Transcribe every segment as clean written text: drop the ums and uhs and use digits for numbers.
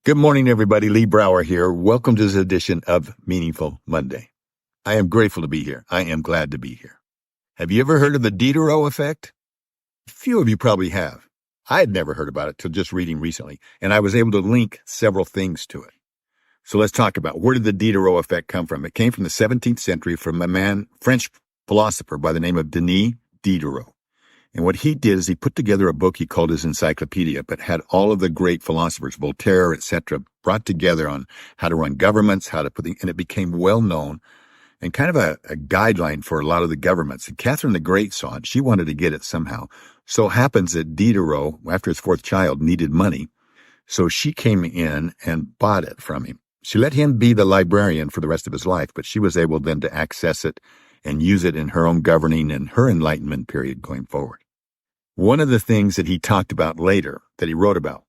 Good morning, everybody. Lee Brower here. Welcome to this edition of Meaningful Monday. I am grateful to be here. I am glad to be here. Have you ever heard of the Diderot effect? A few of you probably have. I had never heard about it till just reading recently, and I was able to link several things to it. So let's talk about where did the Diderot effect come from? It came from the 17th century from a French philosopher by the name of Denis Diderot. And what he did is he put together a book he called his encyclopedia, but had all of the great philosophers, Voltaire, etc., brought together on how to run governments, and it became well known and kind of a guideline for a lot of the governments. And Catherine the Great saw it. She wanted to get it somehow. So it happens that Diderot, after his fourth child, needed money. So she came in and bought it from him. She let him be the librarian for the rest of his life, but she was able then to access it and use it in her own governing and her enlightenment period going forward. One of the things that he talked about later, that he wrote about,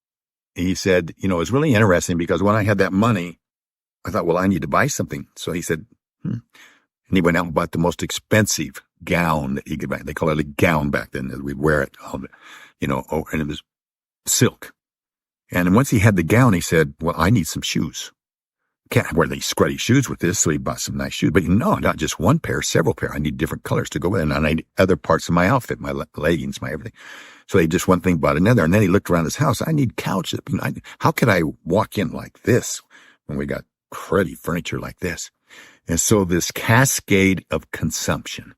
he said, it was really interesting because when I had that money, I thought, well, I need to buy something. So he said, And he went out and bought the most expensive gown that he could buy. They call it a gown back then. We'd wear it, and it was silk. And once he had the gown, he said, well, I need some shoes. Can't wear these scrutty shoes with this, so he bought some nice shoes. But no, not just one pair, several pair. I need different colors to go with it, and I need other parts of my outfit, my leggings, my everything. So he just one thing bought another, and then he looked around his house. I need couches. How could I walk in like this when we got cruddy furniture like this? And so this cascade of consumption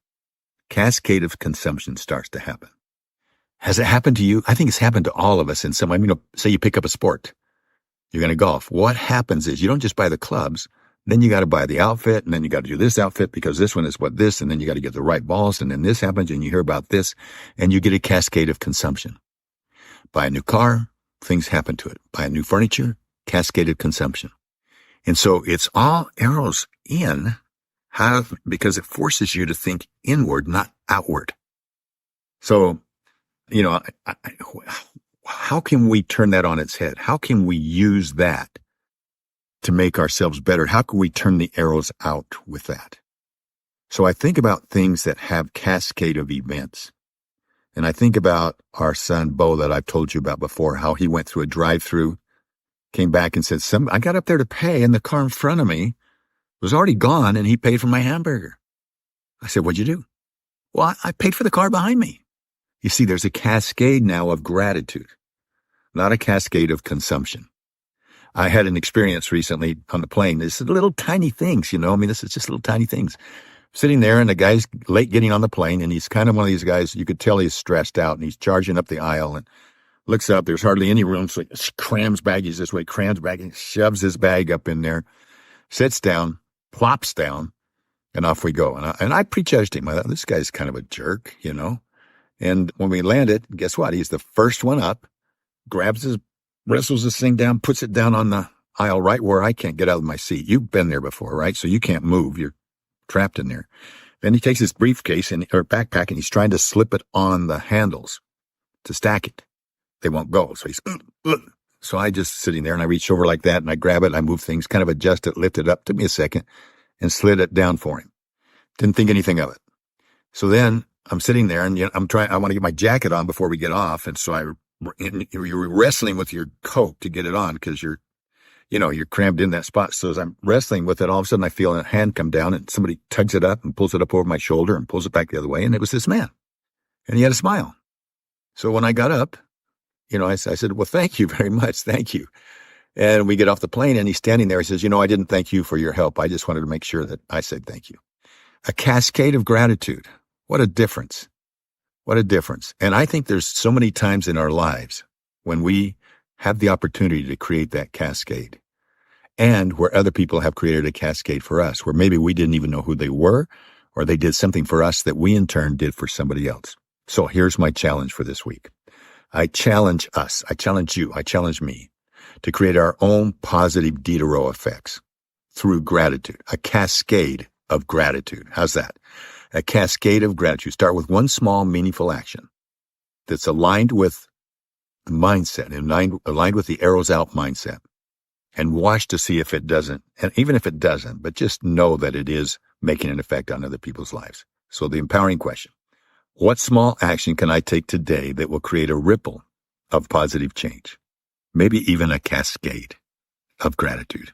starts to happen. Has it happened to you? I think it's happened to all of us in some way. Say you pick up a sport. You're going to golf. What happens is you don't just buy the clubs, then you got to buy the outfit, and then you got to do this outfit because this one is what this, and then you got to get the right balls, and then this happens, and you hear about this, and you get a cascade of consumption. Buy a new car, things happen to it. Buy a new furniture, cascaded consumption. And so it's all arrows in, because it forces you to think inward, not outward. So, how can we turn that on its head? How can we use that to make ourselves better? How can we turn the arrows out with that? So I think about things that have cascade of events. And I think about our son, Bo, that I've told you about before, how he went through a drive-through, came back and said, I got up there to pay, and the car in front of me was already gone, and he paid for my hamburger. I said, what'd you do? Well, I paid for the car behind me. You see, there's a cascade now of gratitude, not a cascade of consumption. I had an experience recently on the plane. This is little tiny things, this is just little tiny things. Sitting there, and the guy's late getting on the plane, and he's kind of one of these guys, you could tell he's stressed out, and he's charging up the aisle, and looks up, there's hardly any room, so he crams baggies this way, shoves his bag up in there, sits down, plops down, and off we go. And I prejudged him. I thought, this guy's kind of a jerk, And when we landed, guess what? He's the first one up, wrestles this thing down, puts it down on the aisle right where I can't get out of my seat. You've been there before, right? So you can't move. You're trapped in there. Then he takes his briefcase or backpack, and he's trying to slip it on the handles to stack it. They won't go. So so I just sitting there, and I reach over like that, and I grab it, and I move things, kind of adjust it, lift it up, took me a second, and slid it down for him. Didn't think anything of it. So then I'm sitting there, and I want to get my jacket on before we get off. And so you're wrestling with your coat to get it on because you're crammed in that spot. So as I'm wrestling with it, all of a sudden I feel a hand come down, and somebody tugs it up and pulls it up over my shoulder and pulls it back the other way. And it was this man, and he had a smile. So when I got up, I said, well, thank you very much. Thank you. And we get off the plane, and he's standing there. He says, I didn't thank you for your help. I just wanted to make sure that I said thank you. A cascade of gratitude. What a difference. What a difference. And I think there's so many times in our lives when we have the opportunity to create that cascade, and where other people have created a cascade for us, where maybe we didn't even know who they were, or they did something for us that we in turn did for somebody else. So here's my challenge for this week. I challenge us, I challenge you, I challenge me to create our own positive Diderot effects through gratitude, a cascade of gratitude. How's that? A cascade of gratitude. Start with one small, meaningful action that's aligned with the mindset, aligned with the arrows out mindset, and watch to see if it doesn't. And even if it doesn't, but just know that it is making an effect on other people's lives. So the empowering question: what small action can I take today that will create a ripple of positive change? Maybe even a cascade. of gratitude.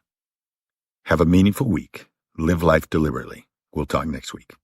Have a meaningful week. Live life deliberately. We'll talk next week.